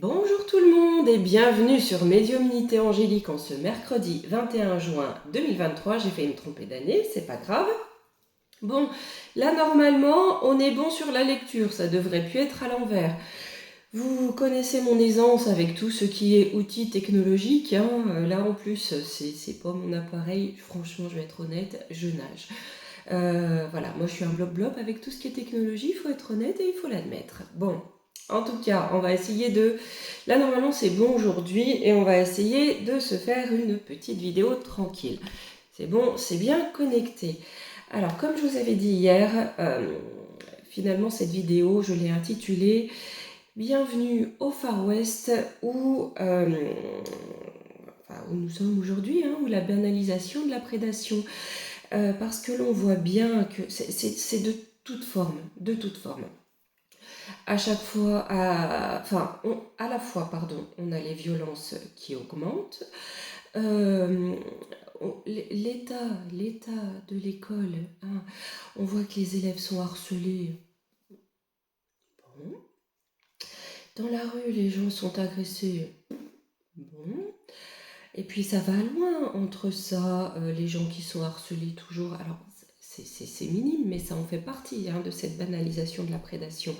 Bonjour tout le monde et bienvenue sur Médiumnité Angélique en ce mercredi 21 juin 2023. J'ai fait me tromper d'année, c'est pas grave. Bon, là normalement on est bon sur la lecture, ça devrait plus être à l'envers. Vous connaissez mon aisance avec tout ce qui est outils technologiques, hein. Là en plus c'est pas mon appareil, franchement je vais être honnête, je nage. Voilà, moi je suis un blob-blob avec tout ce qui est technologie, il faut être honnête et il faut l'admettre. Bon, en tout cas, on va essayer de... Là, normalement, c'est bon aujourd'hui et on va essayer de se faire une petite vidéo tranquille. C'est bon, c'est bien connecté. Alors, comme je vous avais dit hier, finalement, cette vidéo, je l'ai intitulée « Bienvenue au Far West » où nous sommes aujourd'hui, hein, où la banalisation de la prédation. Parce que l'on voit bien que c'est de toute forme, de toute forme. À chaque fois, à la fois, on a les violences qui augmentent, l'état de l'école, hein, on voit que les élèves sont harcelés. Bon. Dans la rue, les gens sont agressés. Bon. Et puis ça va loin entre ça, les gens qui sont harcelés toujours. Alors c'est minime, mais ça en fait partie, hein, de cette banalisation de la prédation.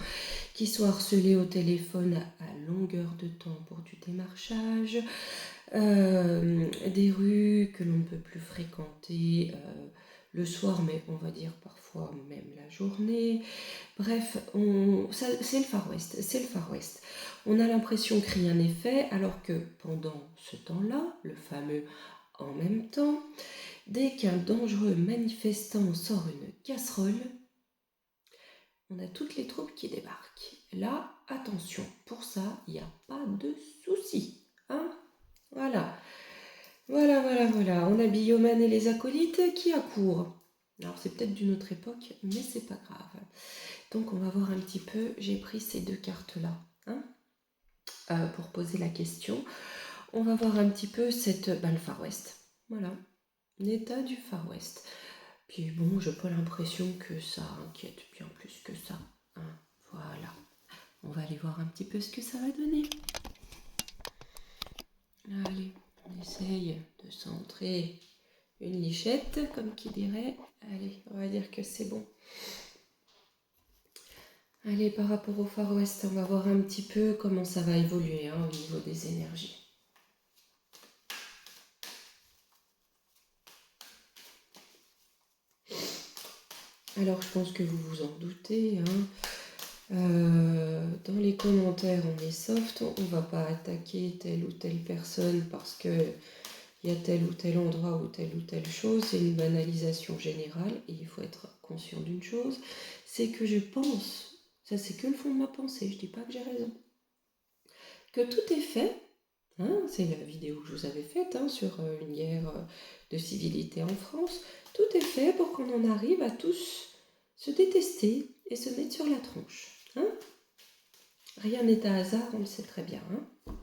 Qui sont harcelés au téléphone à longueur de temps pour du démarchage, des rues que l'on ne peut plus fréquenter le soir, mais on va dire parfois même la journée. Bref, c'est le Far West, c'est le Far West. On a l'impression que rien n'est fait, alors que pendant ce temps-là, le fameux en même temps, dès qu'un dangereux manifestant sort une casserole, on a toutes les troupes qui débarquent. Là, attention, pour ça, il n'y a pas de souci. Hein, voilà. Voilà. On a Bioman et les acolytes qui accourent. Alors, c'est peut-être d'une autre époque, mais c'est pas grave. Donc, on va voir un petit peu. J'ai pris ces deux cartes-là, hein, pour poser la question. On va voir un petit peu le Far West. Voilà, l'état du Far West. Puis bon, j'ai pas l'impression que ça inquiète bien plus que ça. Hein. Voilà. On va aller voir un petit peu ce que ça va donner. Allez, on essaye de centrer une lichette, comme qui dirait. Allez, on va dire que c'est bon. Allez, par rapport au Far West, on va voir un petit peu comment ça va évoluer, hein, au niveau des énergies. Alors, je pense que vous vous en doutez, hein. Dans les commentaires, on est soft, on ne va pas attaquer telle ou telle personne parce que il y a tel ou tel endroit ou telle chose. C'est une banalisation générale et il faut être conscient d'une chose, c'est que je pense, ça c'est que le fond de ma pensée, je dis pas que j'ai raison, que tout est fait, hein, c'est la vidéo que je vous avais faite, hein, sur une guerre de civilité en France, tout est fait pour qu'on en arrive à tous se détester et se mettre sur la tronche. Hein, rien n'est à hasard, on le sait très bien. Hein.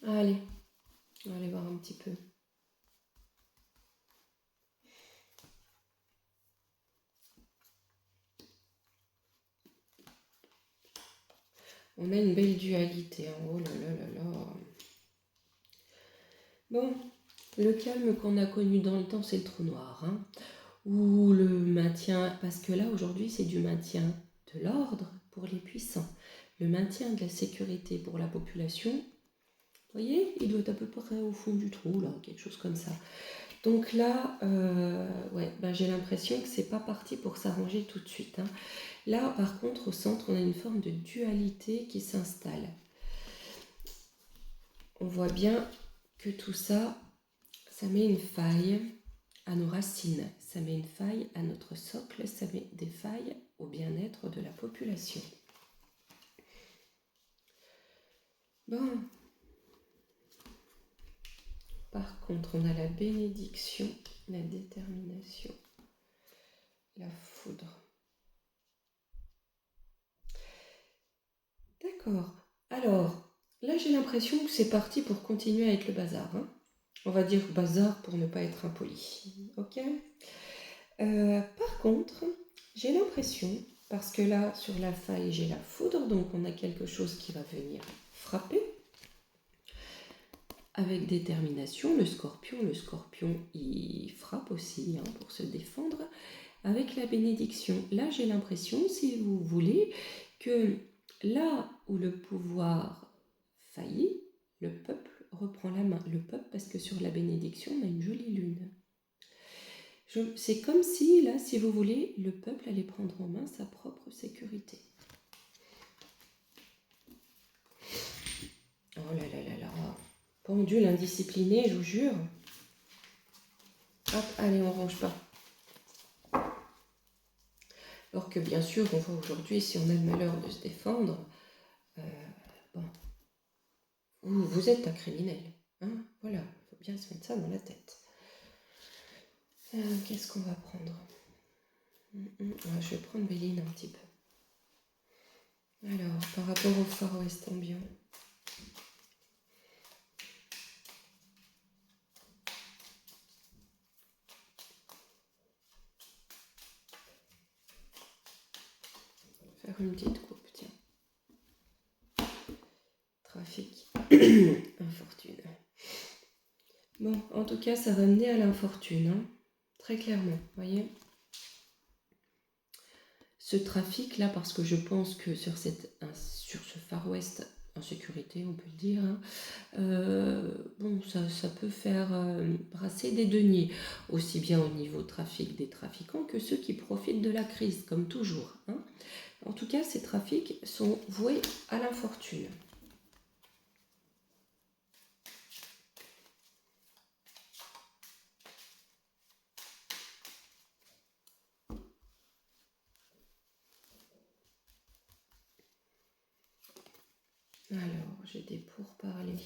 Allez, on va aller voir un petit peu. On a une belle dualité. Hein. Oh là là là là. Bon, le calme qu'on a connu dans le temps, c'est le trou noir. Hein. Ou le maintien, parce que là aujourd'hui c'est du maintien de l'ordre pour les puissants. Le maintien de la sécurité pour la population, vous voyez, il doit être à peu près au fond du trou, là, quelque chose comme ça. Donc là, j'ai l'impression que c'est pas parti pour s'arranger tout de suite. Hein. Là, par contre, au centre, on a une forme de dualité qui s'installe. On voit bien que tout ça, ça met une faille à nos racines, ça met une faille à notre socle, ça met des failles au bien-être de la population. Bon. Par contre, on a la bénédiction, la détermination, la foudre. D'accord. Alors, là, j'ai l'impression que c'est parti pour continuer à être le bazar. Hein. On va dire bazar pour ne pas être impoli. Ok. Par contre, j'ai l'impression Parce que là, sur la faille, j'ai la foudre, donc on a quelque chose qui va venir frapper. Avec détermination, le scorpion, il frappe aussi pour se défendre. Avec la bénédiction, là j'ai l'impression, si vous voulez, que là où le pouvoir faillit, le peuple reprend la main. Le peuple, parce que sur la bénédiction, on a une jolie lune. C'est comme si, là, si vous voulez, le peuple allait prendre en main sa propre sécurité. Oh là là là là. Pendule indiscipliné, je vous jure. Hop, allez, on range pas. Alors que bien sûr, on voit aujourd'hui, si on a le malheur de se défendre, bon, vous êtes un criminel. Hein, voilà, il faut bien se mettre ça dans la tête. Qu'est-ce qu'on va prendre? Je vais prendre Béline un petit peu. Alors, par rapport au Far West ambiant. Faire une petite coupe, tiens. Trafic, infortune. Bon, en tout cas, ça va mener à l'infortune, hein, très clairement, voyez. Ce trafic-là, parce que je pense que sur ce Far West, en sécurité, on peut le dire, hein, bon, ça peut faire brasser des deniers, aussi bien au niveau trafic des trafiquants que ceux qui profitent de la crise, comme toujours. Hein. En tout cas, ces trafics sont voués à l'infortune. Alors, j'ai des pourparlers.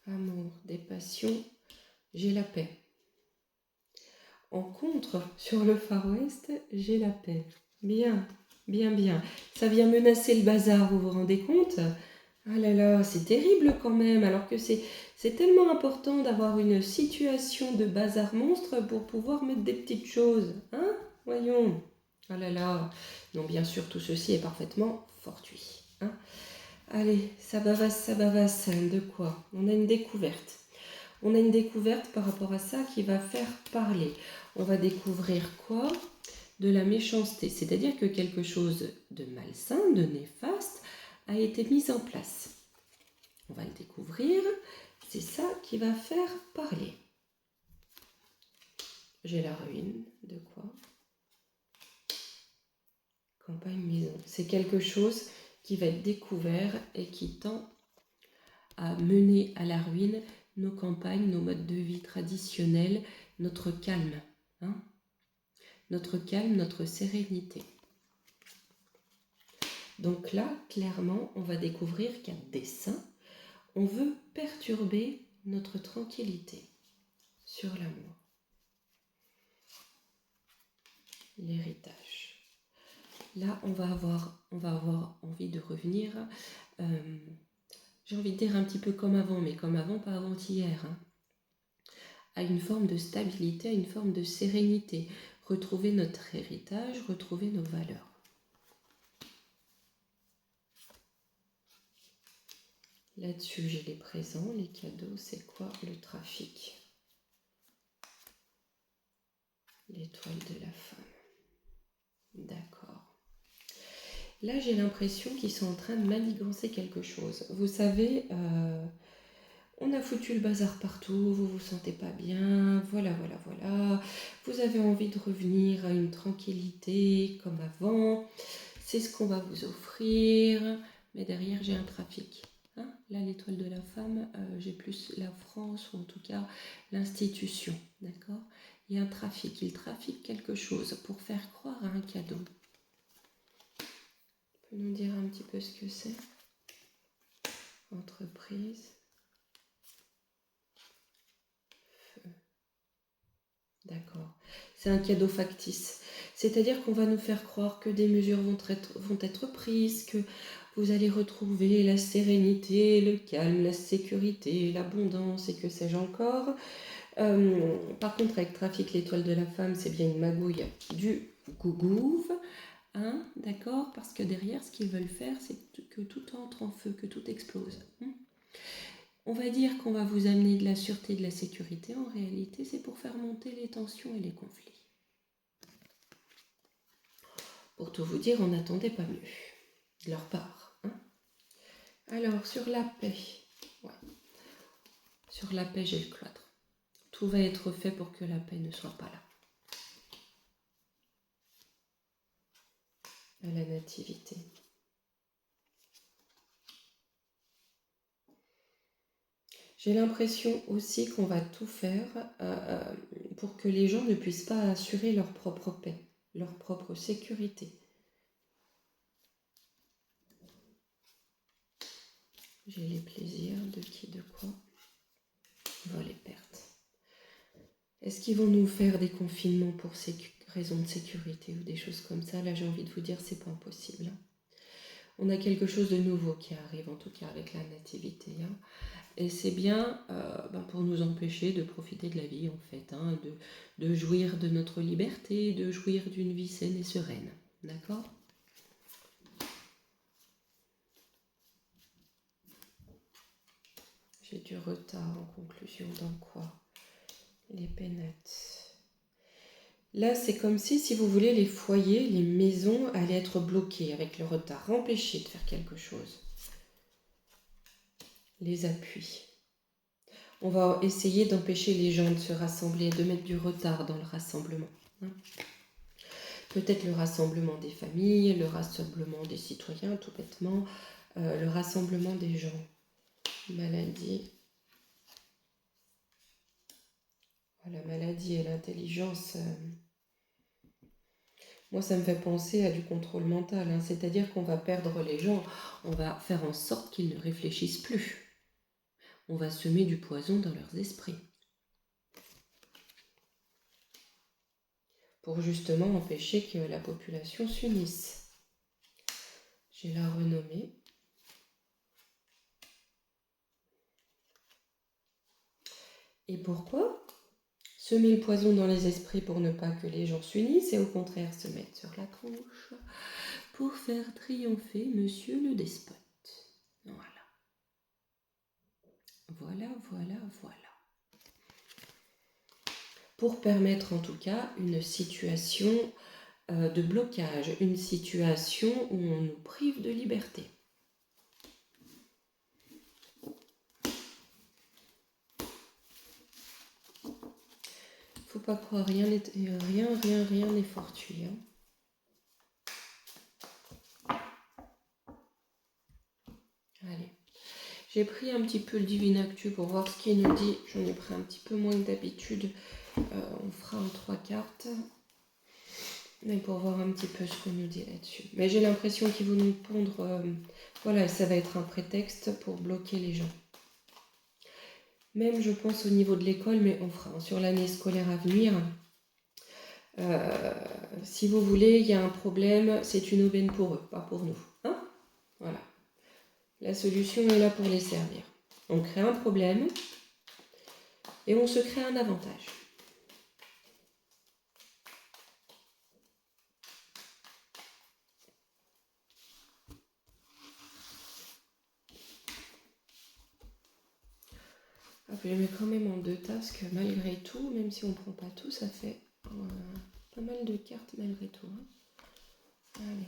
Amour, des passions, j'ai la paix. En contre, sur le Far West, j'ai la paix. Bien, bien, bien. Ça vient menacer le bazar, vous vous rendez compte? Ah là là, c'est terrible quand même, alors que c'est tellement important d'avoir une situation de bazar monstre pour pouvoir mettre des petites choses. Hein? Voyons. Ah là là. Non, bien sûr, tout ceci est parfaitement fortuit. Hein? Allez, ça bavasse, de quoi? On a une découverte. On a une découverte par rapport à ça qui va faire parler. On va découvrir quoi? De la méchanceté, c'est-à-dire que quelque chose de malsain, de néfaste, a été mis en place. On va le découvrir, c'est ça qui va faire parler. J'ai la ruine, de quoi? Campagne maison. C'est quelque chose qui va être découvert et qui tend à mener à la ruine nos campagnes, nos modes de vie traditionnels, notre calme. Hein? Notre calme, notre sérénité. Donc là, clairement, on va découvrir qu'à dessein, on veut perturber notre tranquillité sur l'amour. L'héritage. Là, on va avoir envie de revenir, j'ai envie de dire un petit peu comme avant, mais comme avant, pas avant-hier, hein, à une forme de stabilité, à une forme de sérénité. Retrouver notre héritage, retrouver nos valeurs. Là-dessus, j'ai les présents, les cadeaux, c'est quoi le trafic? L'étoile de la femme. D'accord. Là, j'ai l'impression qu'ils sont en train de manigancer quelque chose. Vous savez, on a foutu le bazar partout, vous vous sentez pas bien, voilà. Vous avez envie de revenir à une tranquillité comme avant. C'est ce qu'on va vous offrir. Mais derrière, j'ai un trafic. Hein, là, l'étoile de la femme, j'ai plus la France, ou en tout cas l'institution. D'accord? Il y a un trafic. Il trafique quelque chose pour faire croire à un cadeau. Tu peux nous dire un petit peu ce que c'est? Entreprise. Feu. D'accord. C'est un cadeau factice. C'est-à-dire qu'on va nous faire croire que des mesures vont être prises, que vous allez retrouver la sérénité, le calme, la sécurité, l'abondance et que sais-je encore. Par contre, avec trafic, l'étoile de la femme, c'est bien une magouille du gougouve, hein, d'accord? Parce que derrière, ce qu'ils veulent faire, c'est que tout entre en feu, que tout explose. On va dire qu'on va vous amener de la sûreté, de la sécurité. En réalité, c'est pour faire monter les tensions et les conflits. Pour tout vous dire, on n'attendait pas mieux de leur part. Hein. Alors, sur la paix, ouais. Sur la paix, j'ai le cloître. Tout va être fait pour que la paix ne soit pas là. À la nativité. J'ai l'impression aussi qu'on va tout faire pour que les gens ne puissent pas assurer leur propre paix, leur propre sécurité. J'ai les plaisirs de qui, de quoi. Les pertes. Est-ce qu'ils vont nous faire des confinements pour raisons de sécurité ou des choses comme ça? Là, j'ai envie de vous dire, c'est pas impossible. On a quelque chose de nouveau qui arrive, en tout cas avec la nativité. Hein. Et c'est bien pour nous empêcher de profiter de la vie, en fait, hein, de jouir de notre liberté, de jouir d'une vie saine et sereine. D'accord? J'ai du retard en conclusion dans quoi? Les pénates. Là, c'est comme si vous voulez, les foyers, les maisons allaient être bloquées avec le retard, empêchées de faire quelque chose. Les appuis. On va essayer d'empêcher les gens de se rassembler, de mettre du retard dans le rassemblement. Hein. Peut-être le rassemblement des familles, le rassemblement des citoyens, tout bêtement, le rassemblement des gens. Maladie. La maladie et l'intelligence... Moi, ça me fait penser à du contrôle mental, hein. C'est-à-dire qu'on va perdre les gens, on va faire en sorte qu'ils ne réfléchissent plus. On va semer du poison dans leurs esprits. Pour justement empêcher que la population s'unisse. J'ai la renommée. Et pourquoi semer le poison dans les esprits pour ne pas que les gens s'unissent et au contraire se mettre sur la tronche pour faire triompher Monsieur le despote. Voilà. Voilà. Pour permettre en tout cas une situation de blocage, une situation où on nous prive de liberté. Faut pas croire, rien n'est fortuit. Hein. Allez. J'ai pris un petit peu le Divine Actu pour voir ce qu'il nous dit. J'en ai pris un petit peu moins que d'habitude. On fera en 3 cartes. Mais pour voir un petit peu ce qu'on nous dit là-dessus. Mais j'ai l'impression qu'ils vont nous pondre... voilà, ça va être un prétexte pour bloquer les gens. Même, je pense, au niveau de l'école, mais on fera sur l'année scolaire à venir. Si vous voulez, il y a un problème, c'est une aubaine pour eux, pas pour nous. Hein? Voilà. La solution est là pour les servir. On crée un problème et on se crée un avantage. Je les mets quand même en 2 tas parce que malgré tout, même si on ne prend pas tout, ça fait pas mal de cartes malgré tout. Hein. Allez.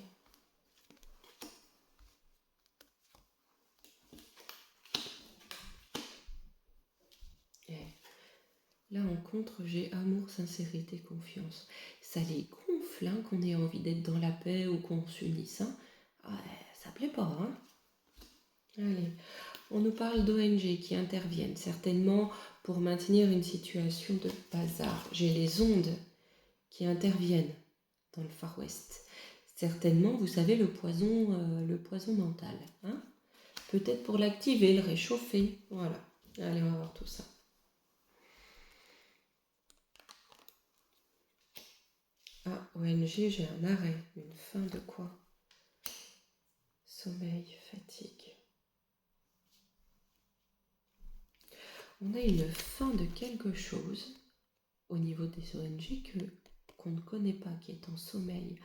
Là, en contre, j'ai amour, sincérité, confiance. Ça les gonfle, hein, qu'on ait envie d'être dans la paix ou qu'on s'unisse. Hein. Ça plaît pas, hein. Allez, on nous parle d'ONG qui interviennent, certainement pour maintenir une situation de bazar. J'ai les ondes qui interviennent dans le Far West. Certainement, vous savez, le poison mental. Hein. Peut-être pour l'activer, le réchauffer. Voilà. Allez, on va voir tout ça. ONG, j'ai un arrêt. Une fin de quoi? Sommeil, fatigue. On a une fin de quelque chose au niveau des ONG qu'on ne connaît pas, qui est en sommeil,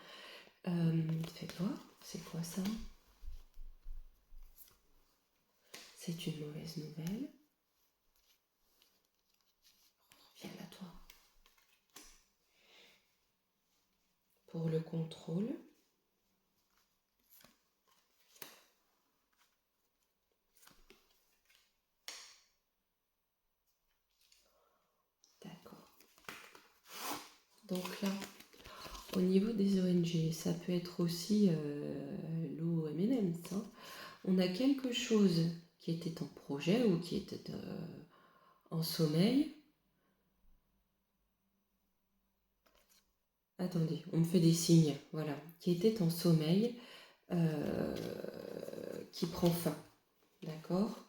faites voir, c'est quoi ça? C'est une mauvaise nouvelle. Viens là, toi. Pour le contrôle. D'accord. Donc là, au niveau des ONG, ça peut être aussi l'OMM, hein. On a quelque chose qui était en projet ou qui était en sommeil. Attendez, on me fait des signes, voilà, qui était en sommeil, qui prend fin, d'accord?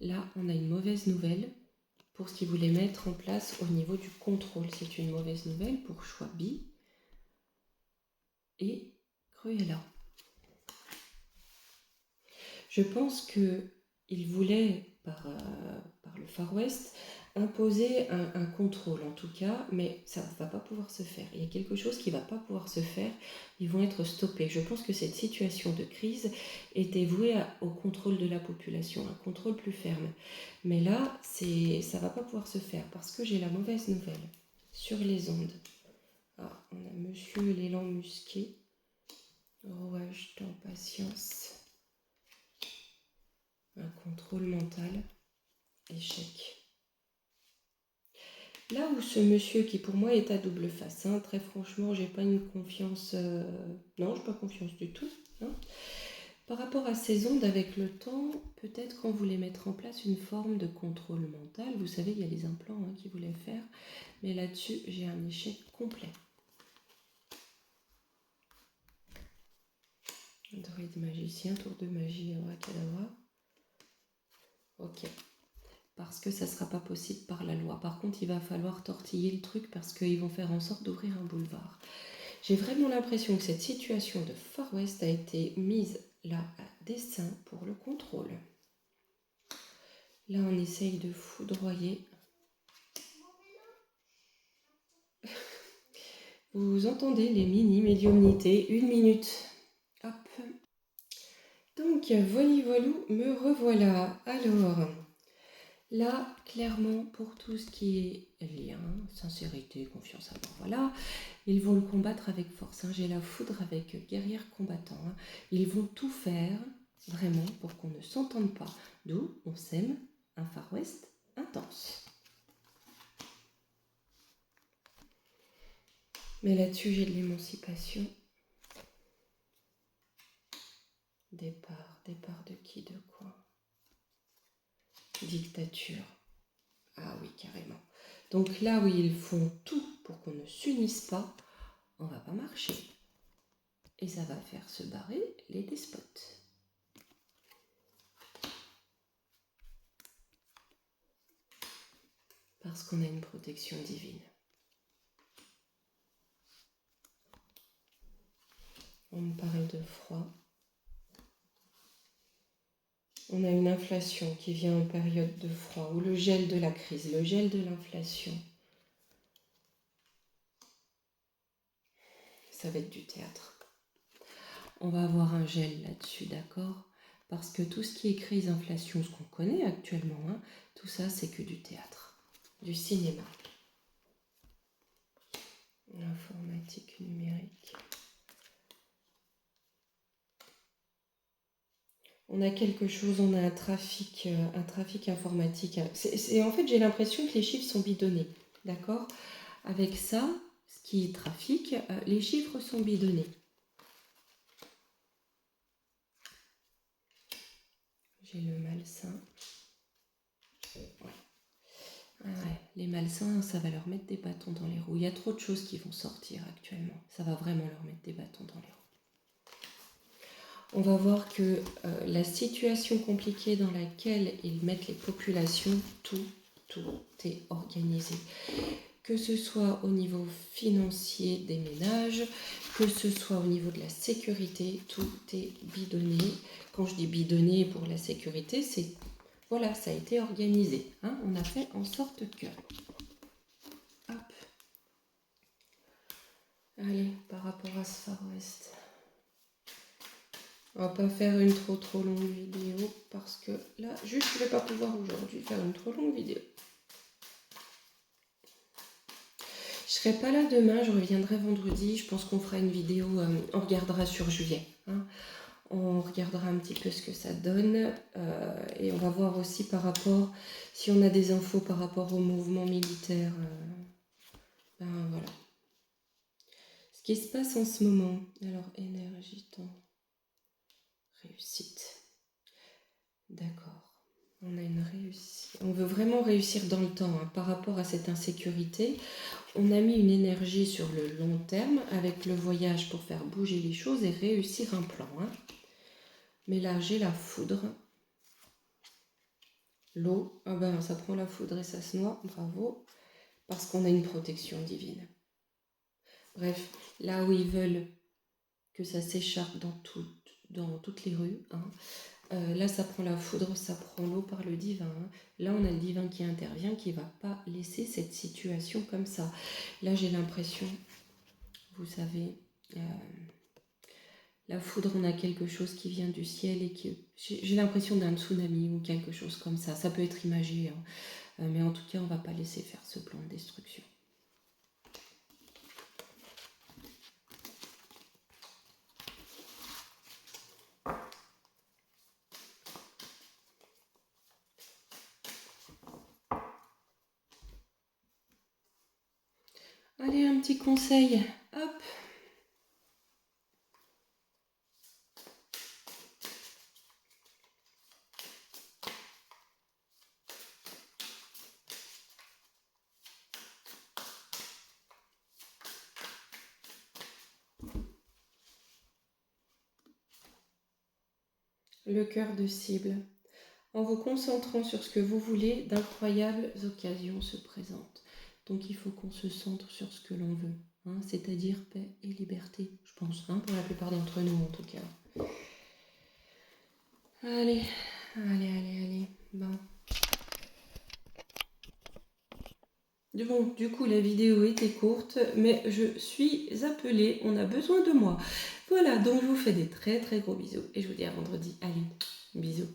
Là, on a une mauvaise nouvelle pour ce qu'il voulait mettre en place au niveau du contrôle. C'est une mauvaise nouvelle pour Schwabi et Cruella. Je pense qu'il voulait, par le Far West, imposer un contrôle en tout cas, mais ça ne va pas pouvoir se faire. Il y a quelque chose qui ne va pas pouvoir se faire, ils vont être stoppés. Je pense que cette situation de crise était vouée au contrôle de la population, un contrôle plus ferme. Mais là, ça ne va pas pouvoir se faire parce que j'ai la mauvaise nouvelle sur les ondes. Ah, on a Monsieur l'élan musqué, rouage d'impatience. Un contrôle mental, échec. Là où ce monsieur qui pour moi est à double face, hein, très franchement, j'ai pas une confiance, non, j'ai pas confiance du tout. Hein. Par rapport à ces ondes avec le temps, peut-être qu'on voulait mettre en place une forme de contrôle mental. Vous savez, il y a les implants hein, qu'ils voulaient faire, mais là-dessus, j'ai un échec complet. Druide magicien, tour de magie, abracadabra. Ok. Parce que ça ne sera pas possible par la loi. Par contre, il va falloir tortiller le truc parce qu'ils vont faire en sorte d'ouvrir un boulevard. J'ai vraiment l'impression que cette situation de Far West a été mise là à dessein pour le contrôle. Là, on essaye de foudroyer. Vous entendez les mini-médiumnités, 1 minute. Hop. Donc, voilou, me revoilà. Alors... Là, clairement, pour tout ce qui est lien, sincérité, confiance, amour, voilà, ils vont le combattre avec force. Hein. J'ai la foudre avec guerrière combattant. Hein. Ils vont tout faire, vraiment, pour qu'on ne s'entende pas. D'où on sème un Far West intense. Mais là-dessus, j'ai de l'émancipation. Départ de qui, de quoi? Dictature. Ah oui, carrément. Donc là où ils font tout pour qu'on ne s'unisse pas, on va pas marcher. Et ça va faire se barrer les despotes. Parce qu'on a une protection divine. On me parle de froid. On a une inflation qui vient en période de froid, ou le gel de la crise, le gel de l'inflation. Ça va être du théâtre. On va avoir un gel là-dessus, d'accord? Parce que tout ce qui est crise, inflation, ce qu'on connaît actuellement, hein, tout ça, c'est que du théâtre, du cinéma. Informatique numérique. On a quelque chose, on a un trafic informatique. En fait, j'ai l'impression que les chiffres sont bidonnés, d'accord? Avec ça, ce qui est trafic, les chiffres sont bidonnés. J'ai le malsain. Ouais. Ah ouais, les malsains, ça va leur mettre des bâtons dans les roues. Il y a trop de choses qui vont sortir actuellement. Ça va vraiment leur mettre des bâtons dans les roues. On va voir que la situation compliquée dans laquelle ils mettent les populations, tout est organisé. Que ce soit au niveau financier des ménages, que ce soit au niveau de la sécurité, tout est bidonné. Quand je dis bidonné pour la sécurité, c'est... Voilà, ça a été organisé. Hein, on a fait en sorte que... Hop. Allez, par rapport à ce Far West. On va pas faire une trop longue vidéo parce que là, juste, je vais pas pouvoir aujourd'hui faire une trop longue vidéo. Je serai pas là demain, je reviendrai vendredi. Je pense qu'on fera une vidéo, on regardera sur juillet. Hein. On regardera un petit peu ce que ça donne et on va voir aussi par rapport, si on a des infos par rapport au mouvement militaire. Ben voilà. Ce qui se passe en ce moment. Alors, énergie, temps, réussite. D'accord. On a une réussite. On veut vraiment réussir dans le temps hein, par rapport à cette insécurité. On a mis une énergie sur le long terme avec le voyage pour faire bouger les choses et réussir un plan. Hein. Mais là, j'ai la foudre. L'eau, ah ben ça prend la foudre et ça se noie, bravo, parce qu'on a une protection divine. Bref, là où ils veulent que ça s'écharpe dans toutes les rues, hein, là ça prend la foudre, ça prend l'eau par le divin. Hein. Là on a le divin qui intervient, qui ne va pas laisser cette situation comme ça. Là j'ai l'impression, vous savez, la foudre, on a quelque chose qui vient du ciel et qui... J'ai l'impression d'un tsunami ou quelque chose comme ça. Ça peut être imagé, hein. Mais en tout cas, on ne va pas laisser faire ce plan de destruction. Allez, un petit conseil. Hop. Le cœur de cible. En vous concentrant sur ce que vous voulez, d'incroyables occasions se présentent. Donc il faut qu'on se centre sur ce que l'on veut, hein, c'est-à-dire paix et liberté, je pense, hein, pour la plupart d'entre nous en tout cas. Allez, allez. Bon. Bon, du coup, la vidéo était courte, mais je suis appelée, on a besoin de moi. Voilà, donc je vous fais des très gros bisous et je vous dis à vendredi. Allez, bisous.